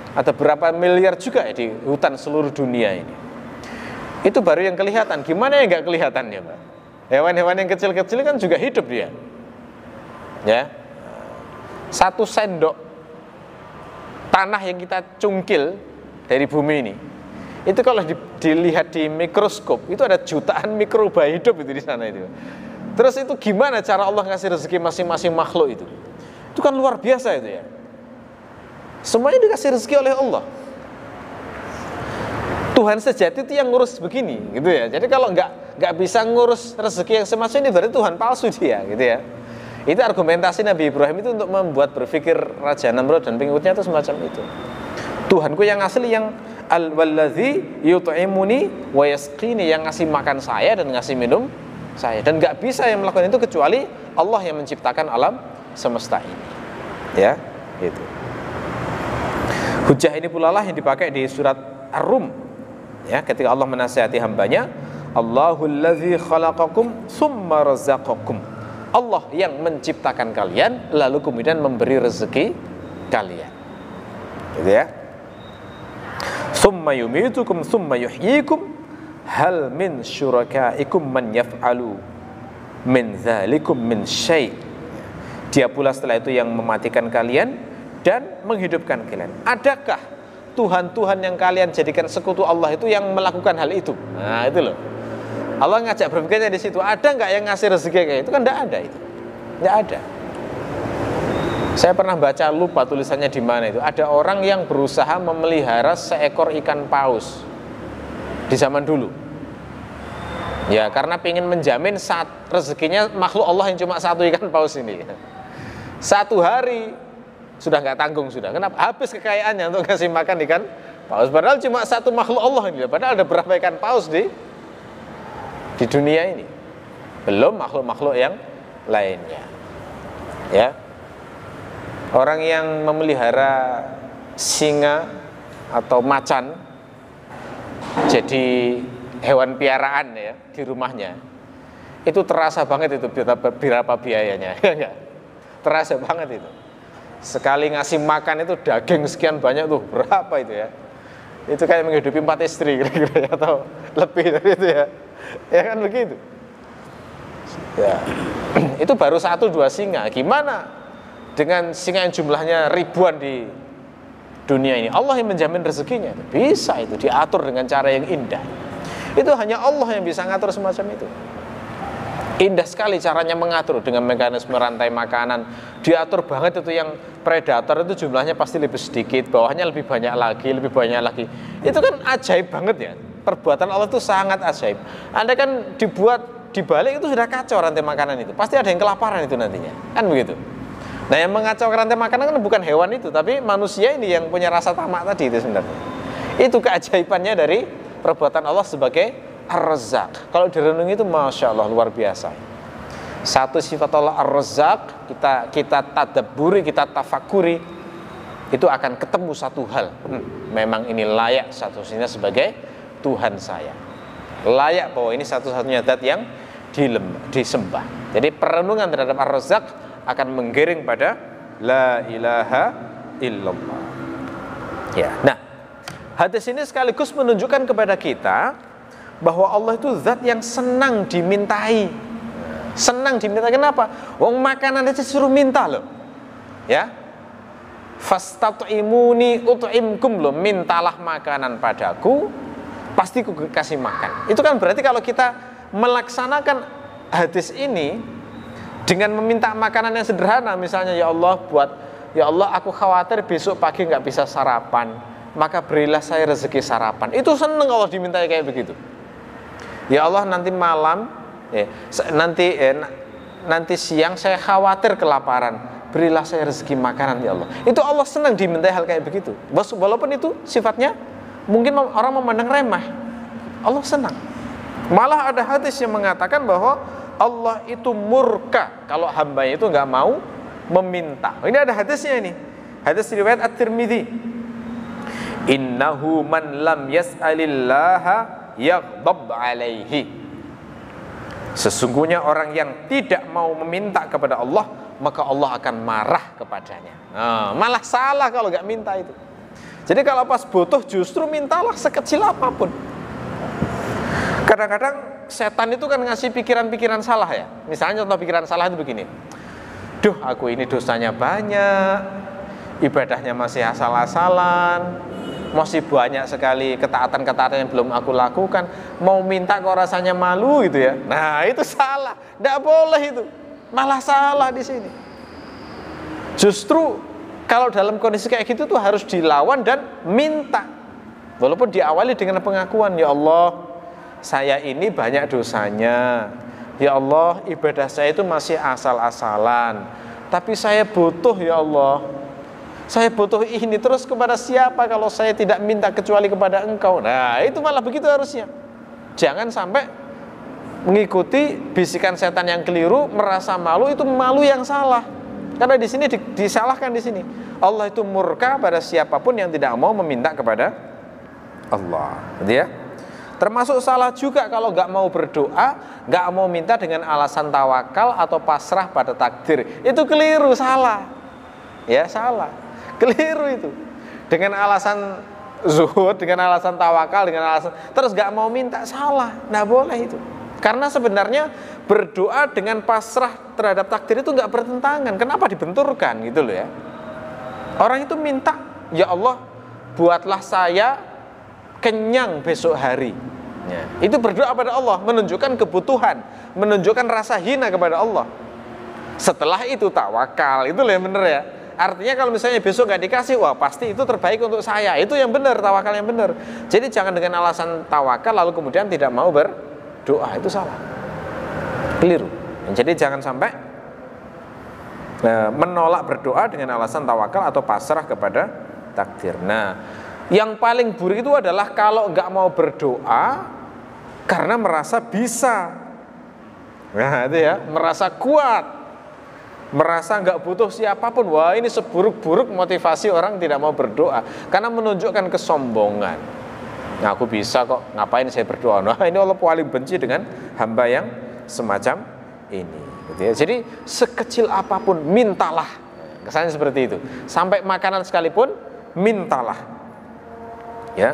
Ada berapa miliar juga ya di hutan seluruh dunia ini. Itu baru yang kelihatan. Gimana yang nggak kelihatan ya, Pak? Hewan-hewan yang kecil-kecil kan juga hidup dia. Ya. 1 sendok tanah yang kita cungkil dari bumi ini, itu kalau dilihat di mikroskop itu ada jutaan mikroba hidup itu di sana itu. Terus itu gimana cara Allah ngasih rezeki masing-masing makhluk itu? Itu kan luar biasa itu ya. Semuanya dikasih rezeki oleh Allah. Tuhan sejati itu yang ngurus begini, gitu ya. Jadi kalau nggak bisa ngurus rezeki yang semacam ini, berarti Tuhan palsu dia, gitu ya. Itu argumentasi Nabi Ibrahim itu untuk membuat berpikir Raja Namrud dan pengikutnya itu semacam itu. Tuhanku yang asli, yang al-wallazi yut'imuni wa yasqini, yang ngasih makan saya dan ngasih minum saya, dan nggak bisa yang melakukan itu kecuali Allah yang menciptakan alam semesta ini. Ya, gitu. Hujah ini pula lah yang dipakai di surat Ar-Rum. Ya, ketika Allah menasihati hambanya, Allahul ladzi khalaqakum tsumma razaqakum. Allah yang menciptakan kalian lalu kemudian memberi rezeki kalian. Gitu ya. Tsumma yumitukum tsumma yuhyikum hal min syurakaikum man yaf'alu min dzalikum min syai'. Dia pula setelah itu yang mematikan kalian dan menghidupkan kalian. Adakah Tuhan-Tuhan yang kalian jadikan sekutu Allah itu yang melakukan hal itu? Nah, itu loh. Allah ngajak berpikirnya di situ. Ada nggak yang ngasih rezeki kayak itu? Kan nggak ada itu. Nggak ada. Saya pernah baca, lupa tulisannya di mana itu. Ada orang yang berusaha memelihara seekor ikan paus di zaman dulu. Ya, karena ingin menjamin saat rezekinya makhluk Allah yang cuma 1 ikan paus ini. 1 hari sudah nggak tanggung sudah. Kenapa? Habis kekayaannya untuk ngasih makan ikan paus. Padahal cuma 1 makhluk Allah ini. Padahal ada berapa ikan paus di dunia ini. Belum makhluk-makhluk yang lainnya. Ya. Orang yang memelihara singa atau macan jadi hewan piaraan ya di rumahnya, itu terasa banget itu berapa biayanya. Terasa banget itu. Sekali ngasih makan itu daging sekian banyak tuh, berapa itu ya? Itu kayak menghidupi 4 istri kira-kira ya, atau lebih dari itu ya. Ya kan begitu. Ya. Itu baru 1-2 singa. Gimana dengan singa yang jumlahnya ribuan di dunia ini? Allah yang menjamin rezekinya. Bisa itu diatur dengan cara yang indah. Itu hanya Allah yang bisa ngatur semacam itu. Indah sekali caranya mengatur dengan mekanisme rantai makanan. Diatur banget itu, yang predator itu jumlahnya pasti lebih sedikit, bawahnya lebih banyak lagi, lebih banyak lagi. Itu kan ajaib banget ya. Perbuatan Allah itu sangat ajaib. Anda kan dibuat dibalik itu sudah kacau rantai makanan itu. Pasti ada yang kelaparan itu nantinya. Kan begitu. Nah, yang mengacau rantai makanan kan bukan hewan itu, tapi manusia ini yang punya rasa tamak tadi itu sebenarnya. Itu keajaibannya dari perbuatan Allah sebagai Ar-Razzaq. Kalau direnungi itu Masya Allah luar biasa. Satu sifat Allah Ar-Razzaq, kita tadabburi, kita tafakuri, itu akan ketemu satu hal. Memang ini layak satu-satunya sebagai Tuhan saya. Layak bahwa ini satu-satunya zat yang disembah. Jadi perenungan terhadap Ar-Razzaq akan menggiring pada La ilaha illallah. Ya. Nah, Hadis ini sekaligus menunjukkan kepada kita bahwa Allah itu zat yang senang dimintai. Senang diminta. Kenapa? Wong makanan aja suruh minta loh. Ya. Fastat'imuni ut'imkum loh. Mintalah makanan padaku, pasti ku kasih makan. Itu kan berarti kalau kita melaksanakan hadis ini dengan meminta makanan yang sederhana, misalnya ya Allah aku khawatir besok pagi nggak bisa sarapan, maka berilah saya rezeki sarapan. Itu seneng Allah dimintai kayak begitu. Ya Allah nanti malam, nanti siang saya khawatir kelaparan, berilah saya rezeki makanan ya Allah. Itu Allah senang dimintai hal kayak begitu. Walaupun itu sifatnya mungkin orang memandang remeh, Allah senang. Malah ada hadis yang mengatakan bahwa Allah itu murka kalau hambanya itu nggak mau meminta. Ini ada hadisnya ini. Hadis riwayat At-Tirmidzi. Innahu man lam yas'alillaha yaghdab alaihi. Sesungguhnya orang yang tidak mau meminta kepada Allah, maka Allah akan marah kepadanya. Malah salah kalau nggak minta itu. Jadi kalau pas butuh justru mintalah sekecil apapun. Kadang-kadang setan itu kan ngasih pikiran-pikiran salah ya. Misalnya contoh pikiran salah itu begini. Duh, aku ini dosanya banyak, ibadahnya masih asal-asalan, masih banyak sekali ketaatan-ketaatan yang belum aku lakukan, mau minta kok rasanya malu gitu ya. Nah itu salah, tidak boleh itu, malah salah di sini. Justru kalau dalam kondisi kayak gitu tuh harus dilawan dan minta, walaupun diawali dengan pengakuan, ya Allah saya ini banyak dosanya, ya Allah ibadah saya itu masih asal-asalan, tapi saya butuh ya Allah. Saya butuh ini, terus kepada siapa kalau saya tidak minta kecuali kepada Engkau. Nah itu malah begitu harusnya. Jangan sampai mengikuti bisikan setan yang keliru, merasa malu, itu malu yang salah. Karena di sini disalahkan di sini. Allah itu murka pada siapapun yang tidak mau meminta kepada Allah. Gitu ya. Termasuk salah juga kalau nggak mau berdoa, nggak mau minta dengan alasan tawakal atau pasrah pada takdir. Itu keliru, salah. Ya salah. Keliru itu. Dengan alasan zuhud, dengan alasan tawakal, dengan alasan terus gak mau minta, salah. Nggak boleh itu. Karena sebenarnya berdoa dengan pasrah terhadap takdir itu gak bertentangan. Kenapa dibenturkan gitu loh ya. Orang itu minta, ya Allah buatlah saya kenyang besok hari ya. Itu berdoa pada Allah, menunjukkan kebutuhan, menunjukkan rasa hina kepada Allah. Setelah itu tawakal, itu loh yang bener ya. Artinya kalau misalnya besok nggak dikasih, wah pasti itu terbaik untuk saya. Itu yang benar, tawakal yang benar. Jadi jangan dengan alasan tawakal lalu kemudian tidak mau berdoa, itu salah, keliru. Jadi jangan sampai menolak berdoa dengan alasan tawakal atau pasrah kepada takdir. Nah, yang paling buruk itu adalah kalau nggak mau berdoa karena merasa bisa. Nah itu ya, merasa kuat, merasa nggak butuh siapapun. Wah ini seburuk-buruk motivasi orang tidak mau berdoa, karena menunjukkan kesombongan. Nah aku bisa kok, ngapain saya berdoa? Nah ini Allah paling benci dengan hamba yang semacam ini gitu ya. Jadi sekecil apapun mintalah, kesannya seperti itu. Sampai makanan sekalipun mintalah ya.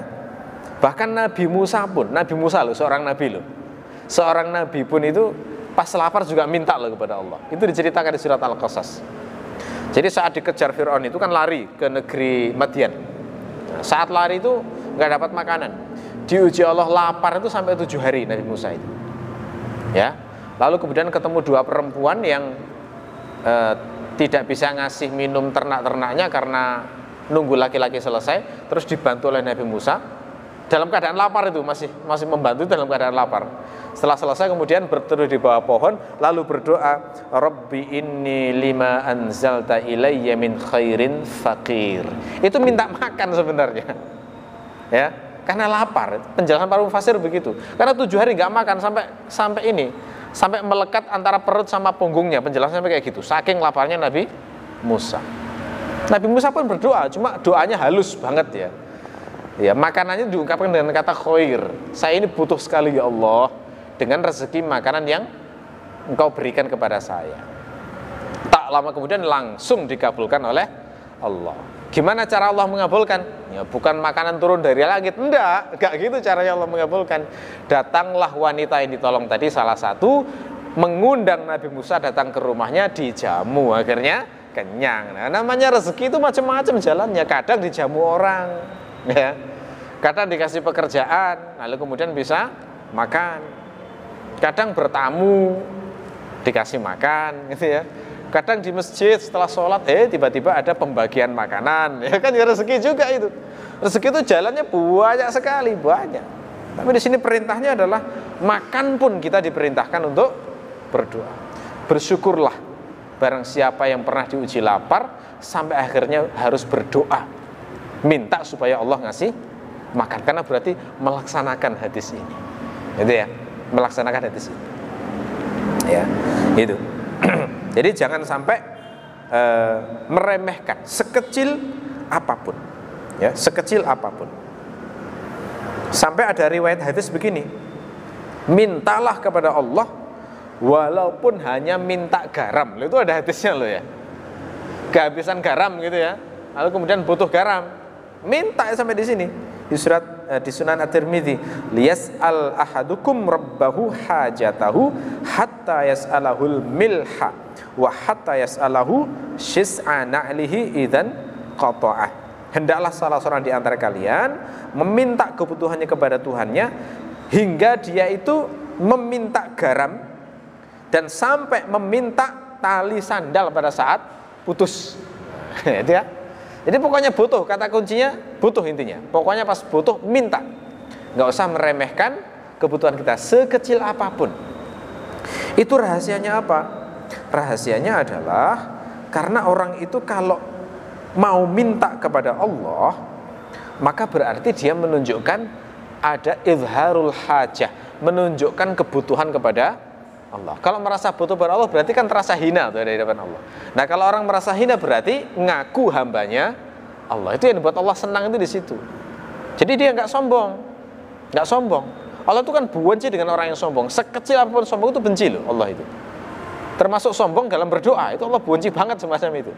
Bahkan Nabi Musa pun, Nabi Musa loh, seorang nabi loh, seorang nabi pun itu pas lapar juga minta loh kepada Allah. Itu diceritakan di surat Al-Qasas. Jadi saat dikejar Fir'aun itu kan lari ke negeri Madian. Nah, saat lari itu nggak dapat makanan. Diuji Allah lapar itu sampai 7 hari Nabi Musa itu. Ya. Lalu kemudian ketemu 2 perempuan yang tidak bisa ngasih minum ternak-ternaknya karena nunggu laki-laki selesai, terus dibantu oleh Nabi Musa. Dalam keadaan lapar itu masih membantu dalam keadaan lapar. Setelah selesai kemudian berteduh di bawah pohon, lalu berdoa, Rabbi inni lima anzalta ilayya min khairin faqir. Itu minta makan sebenarnya. Ya, karena lapar. Penjelasan para mufassir begitu. Karena 7 hari nggak makan sampai melekat antara perut sama punggungnya. Penjelasannya sampai kayak gitu. Saking laparnya Nabi Musa. Nabi Musa pun berdoa, cuma doanya halus banget ya. Ya, makanannya diungkapkan dengan kata khair. Saya ini butuh sekali ya Allah dengan rezeki makanan yang Engkau berikan kepada saya. Tak lama kemudian langsung dikabulkan oleh Allah. Gimana cara Allah mengabulkan? Ya bukan makanan turun dari langit, enggak gitu caranya Allah mengabulkan. Datanglah wanita yang ditolong tadi, salah satu mengundang Nabi Musa datang ke rumahnya, dijamu, akhirnya kenyang. Nah, namanya rezeki itu macam-macam jalannya. Kadang dijamu orang, ya. Kadang dikasih pekerjaan, lalu kemudian bisa makan. Kadang bertamu, dikasih makan, gitu ya. Kadang di masjid setelah sholat, tiba-tiba ada pembagian makanan, ya kan, ya rezeki juga itu. Rezeki itu jalannya banyak sekali, banyak. Tapi di sini perintahnya adalah makan pun kita diperintahkan untuk berdoa. Bersyukurlah barang siapa yang pernah diuji lapar sampai akhirnya harus berdoa, minta supaya Allah ngasih makan, karena berarti melaksanakan hadis ini. Itu ya, melaksanakan hadis ini. Ya, itu. Jadi jangan sampai meremehkan sekecil apapun, ya, sekecil apapun. Sampai ada riwayat hadis begini, mintalah kepada Allah walaupun hanya minta garam. Itu ada hadisnya loh ya, kehabisan garam gitu ya, lalu kemudian butuh garam, minta sampai di sini. Di Sunan At-Tirmidzi, liyas'al ahadukum rabbahu hajatahu hatta yas'alahul milha wa hatta yas'alahu shis'a na'lihi idzan qata'ah. Hendaklah salah seorang di antara kalian meminta kebutuhannya kepada Tuhannya hingga dia itu meminta garam dan sampai meminta tali sandal pada saat putus. Itu ya. Jadi pokoknya butuh, kata kuncinya butuh intinya. Pokoknya pas butuh minta. Nggak usah meremehkan kebutuhan kita sekecil apapun. Itu rahasianya apa? Rahasianya adalah karena orang itu kalau mau minta kepada Allah, maka berarti dia menunjukkan ada izharul hajah, menunjukkan kebutuhan kepada Allah. Kalau merasa butuh kepada Allah berarti kan terasa hina tuh dari depan Allah. Nah, kalau orang merasa hina berarti ngaku hambanya Allah. Itu yang membuat Allah senang itu di situ. Jadi dia nggak sombong, nggak sombong. Allah itu kan benci dengan orang yang sombong. Sekecil apapun sombong itu benci loh Allah itu. Termasuk sombong dalam berdoa itu Allah benci banget semacam itu.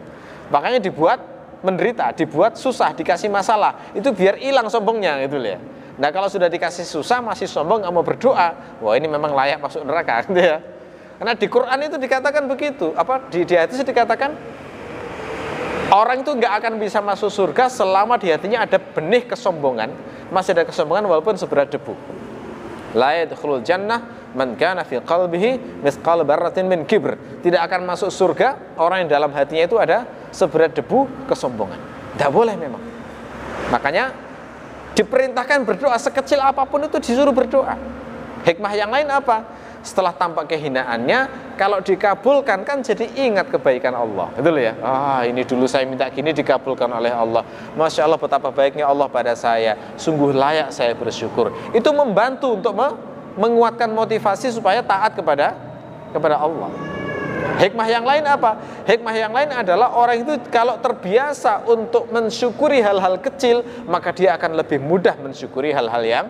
Makanya dibuat menderita, dibuat susah, dikasih masalah. Itu biar hilang sombongnya gitu loh ya. Nah, kalau sudah dikasih susah masih sombong nggak mau berdoa, wah ini memang layak masuk neraka, gitu ya. Karena di Quran itu dikatakan begitu. Di hadis dikatakan orang itu nggak akan bisa masuk surga selama di hatinya ada benih kesombongan, masih ada kesombongan walaupun seberat debu. La yadkhulul jannah man kana fi qalbihi mithqal barratin min kibr. Tidak akan masuk surga orang yang dalam hatinya itu ada seberat debu kesombongan. Tidak boleh memang. Makanya diperintahkan berdoa sekecil apapun itu disuruh berdoa. Hikmah yang lain apa? Setelah tampak kehinaannya, kalau dikabulkan kan jadi ingat kebaikan Allah. Itu loh ya. Ini dulu saya minta gini dikabulkan oleh Allah. Masya Allah betapa baiknya Allah pada saya. Sungguh layak saya bersyukur. Itu membantu untuk menguatkan motivasi supaya taat kepada Allah. Hikmah yang lain apa? Hikmah yang lain adalah orang itu kalau terbiasa untuk mensyukuri hal-hal kecil, maka dia akan lebih mudah mensyukuri hal-hal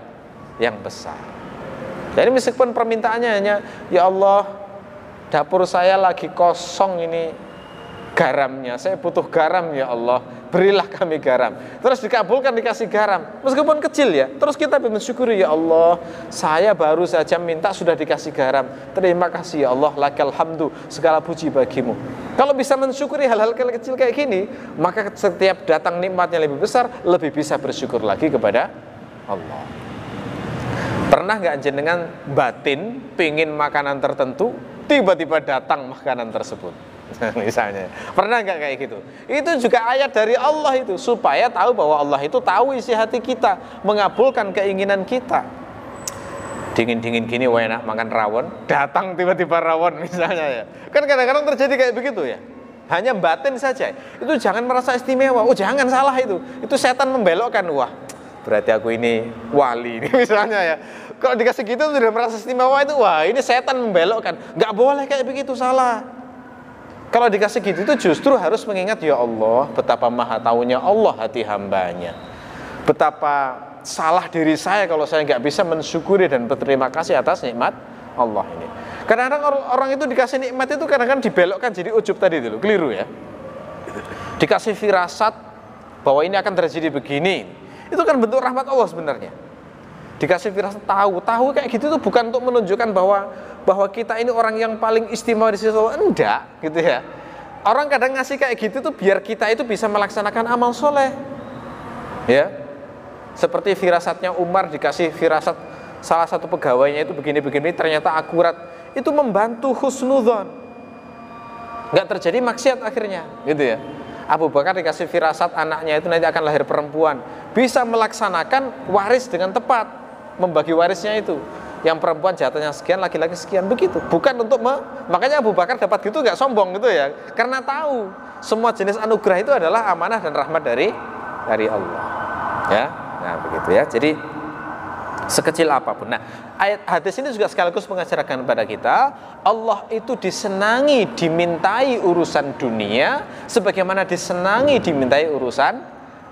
yang besar. Jadi meskipun permintaannya hanya, ya Allah, dapur saya lagi kosong ini garamnya, saya butuh garam ya Allah, berilah kami garam. Terus dikabulkan dikasih garam, meskipun kecil ya. Terus kita mensyukuri, ya Allah, saya baru saja minta sudah dikasih garam. Terima kasih ya Allah, lakal hamdu, segala puji bagimu. Kalau bisa mensyukuri hal-hal kecil kayak gini, maka setiap datang nikmatnya lebih besar, lebih bisa bersyukur lagi kepada Allah. Pernah nggak jenengan batin pingin makanan tertentu, tiba-tiba datang makanan tersebut? Misalnya, pernah nggak kayak gitu? Itu juga ayat dari Allah itu, supaya tahu bahwa Allah itu tahu isi hati kita, mengabulkan keinginan kita. Dingin-dingin gini, wah enak makan rawon, datang tiba-tiba rawon misalnya ya. Kan kadang-kadang terjadi kayak begitu ya. Hanya batin saja. Itu jangan merasa istimewa. Oh jangan, salah itu. Itu setan membelokkan. Wah, berarti aku ini wali ini misalnya ya. Kalau dikasih gitu sudah merasa istimewa itu, wah ini setan membelokkan. Nggak boleh kayak begitu, salah. Kalau dikasih gitu itu justru harus mengingat, ya Allah, betapa maha taunya Allah hati hambanya. Betapa salah diri saya kalau saya nggak bisa mensyukuri dan berterima kasih atas nikmat Allah ini. Kadang-kadang orang itu dikasih nikmat itu kadang-kadang dibelokkan jadi ujub tadi dulu, keliru ya. Dikasih firasat bahwa ini akan terjadi begini. Itu kan bentuk rahmat Allah sebenarnya. Dikasih firasat, tahu kayak gitu itu bukan untuk menunjukkan bahwa kita ini orang yang paling istimewa di sisi Allah, enggak, gitu ya. Orang kadang ngasih kayak gitu tuh biar kita itu bisa melaksanakan amal soleh, ya. Seperti firasatnya Umar, dikasih firasat salah satu pegawainya itu begini-begini, ternyata akurat, itu membantu husnudzon, nggak terjadi maksiat akhirnya, gitu ya. Abu Bakar dikasih firasat anaknya itu nanti akan lahir perempuan, bisa melaksanakan waris dengan tepat, membagi warisnya itu, yang perempuan jatahnya sekian, laki-laki sekian, begitu. Bukan untuk makanya Abu Bakar dapat gitu nggak sombong gitu ya, karena tahu semua jenis anugerah itu adalah amanah dan rahmat dari Allah, ya. Nah begitu ya. Jadi sekecil apapun. Nah, ayat hadis ini juga sekaligus mengajarkan kepada kita, Allah itu disenangi dimintai urusan dunia sebagaimana disenangi dimintai urusan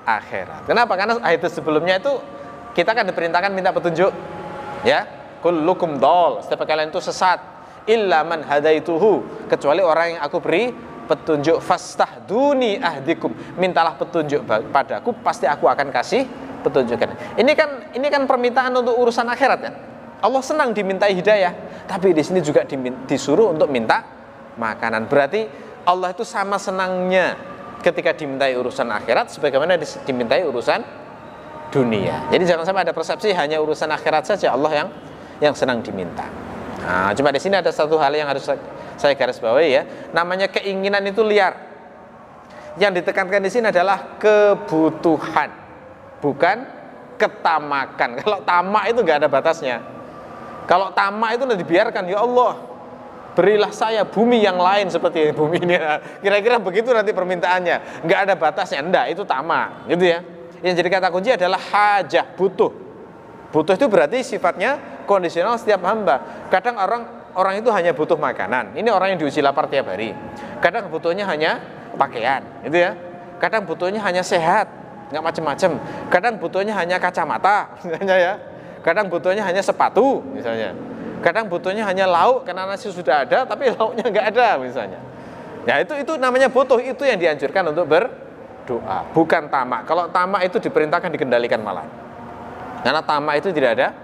akhirat. Kenapa? Karena ayat sebelumnya itu kita kan diperintahkan minta petunjuk, ya. Kullukum dhal, setiap kalian itu sesat, illa man hadaituhu, kecuali orang yang aku beri petunjuk. Fastahduni ahdikum, mintalah petunjuk padaku, pasti aku akan kasih petunjukkan. Ini kan permintaan untuk urusan akhirat kan. Allah senang dimintai hidayah, tapi di sini juga disuruh untuk minta makanan. Berarti Allah itu sama senangnya ketika dimintai urusan akhirat sebagaimana dimintai urusan dunia. Jadi jangan sampai ada persepsi hanya urusan akhirat saja Allah yang senang diminta. Nah, cuma di sini ada satu hal yang harus saya garis bawahi ya. Namanya keinginan itu liar. Yang ditekankan di sini adalah kebutuhan, bukan ketamakan. Kalau tamak itu nggak ada batasnya. Kalau tamak itu dibiarkan, ya Allah, berilah saya bumi yang lain seperti bumi ini. Kira-kira begitu nanti permintaannya. Nggak ada batasnya, enggak, itu tamak, gitu ya. Yang jadi kata kunci adalah hajah, butuh. Butuh itu berarti sifatnya kondisional setiap hamba. Kadang orang itu hanya butuh makanan. Ini orang yang diuji lapar tiap hari. Kadang butuhnya hanya pakaian, gitu ya. Kadang butuhnya hanya sehat, nggak macam-macam. Kadang butuhnya hanya kacamata, misalnya ya. Kadang butuhnya hanya sepatu, misalnya. Kadang butuhnya hanya lauk karena nasi sudah ada, tapi lauknya nggak ada, misalnya. Ya itu namanya butuh. Itu yang dianjurkan untuk berdoa, bukan tamak. Kalau tamak itu diperintahkan dikendalikan malah. Karena tamak itu tidak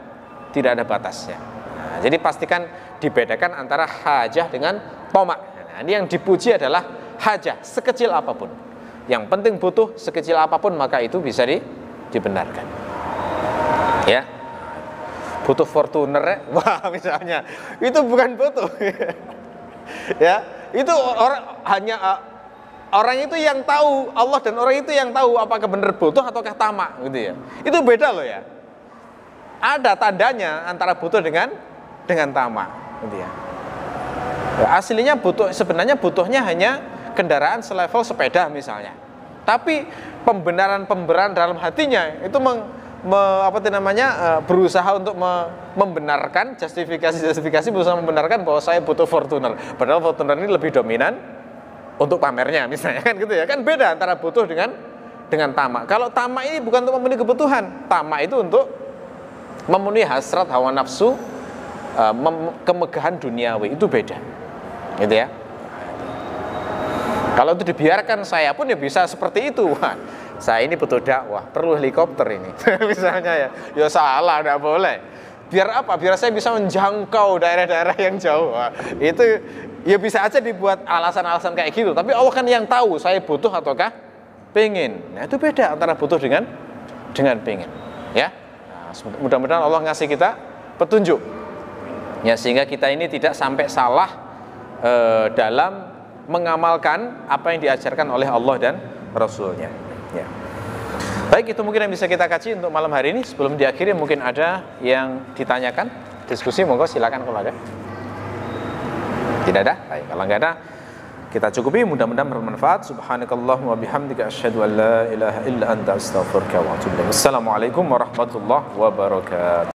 ada batasnya. Nah, jadi pastikan dibedakan antara hajah dengan tomak. Nah, ini yang dipuji adalah hajah sekecil apapun. Yang penting butuh sekecil apapun, maka itu bisa dibenarkan. Ya, butuh Fortuner, wah misalnya, itu bukan butuh. Ya, itu orang itu yang tahu, Allah dan orang itu yang tahu apakah benar butuh ataukah tamak, gitu ya. Itu beda loh ya. Ada tandanya antara butuh dengan tamak, gitu ya. Aslinya sebenarnya butuhnya hanya kendaraan selevel sepeda misalnya. Tapi pembenaran dalam hatinya itu berusaha untuk membenarkan justifikasi berusaha membenarkan bahwa saya butuh Fortuner. Padahal Fortuner ini lebih dominan untuk pamernya misalnya, kan gitu ya. Kan beda antara butuh dengan tamak. Kalau tamak ini bukan untuk memenuhi kebutuhan, tamak itu untuk memenuhi hasrat hawa nafsu, kemegahan duniawi, itu beda, gitu ya. Kalau itu dibiarkan, saya pun ya bisa seperti itu. Wah, saya ini butuh dakwah, perlu helikopter ini, misalnya ya salah, tidak boleh. Biar apa? Biar saya bisa menjangkau daerah-daerah yang jauh. Wah, itu ya bisa aja dibuat alasan-alasan kayak gitu. Tapi Allah kan yang tahu saya butuh ataukah pengen. Nah itu beda antara butuh dengan pengen, ya. Mudah-mudahan Allah ngasih kita petunjuk ya, sehingga kita ini tidak sampai salah dalam mengamalkan apa yang diajarkan oleh Allah dan Rasulnya ya. Baik, itu mungkin yang bisa kita kaji untuk malam hari ini. Sebelum diakhiri mungkin ada yang ditanyakan, diskusi, monggo silakan kalau ada. Tidak ada? Baik, kalau nggak ada kita cukupi. Mudah-mudahan bermanfaat. Subhanakallahumma wa bihamdika asyhadu an la ilaha illa anta astaghfiruka wa atubu ilaik. Assalamualaikum warahmatullahi wabarakatuh.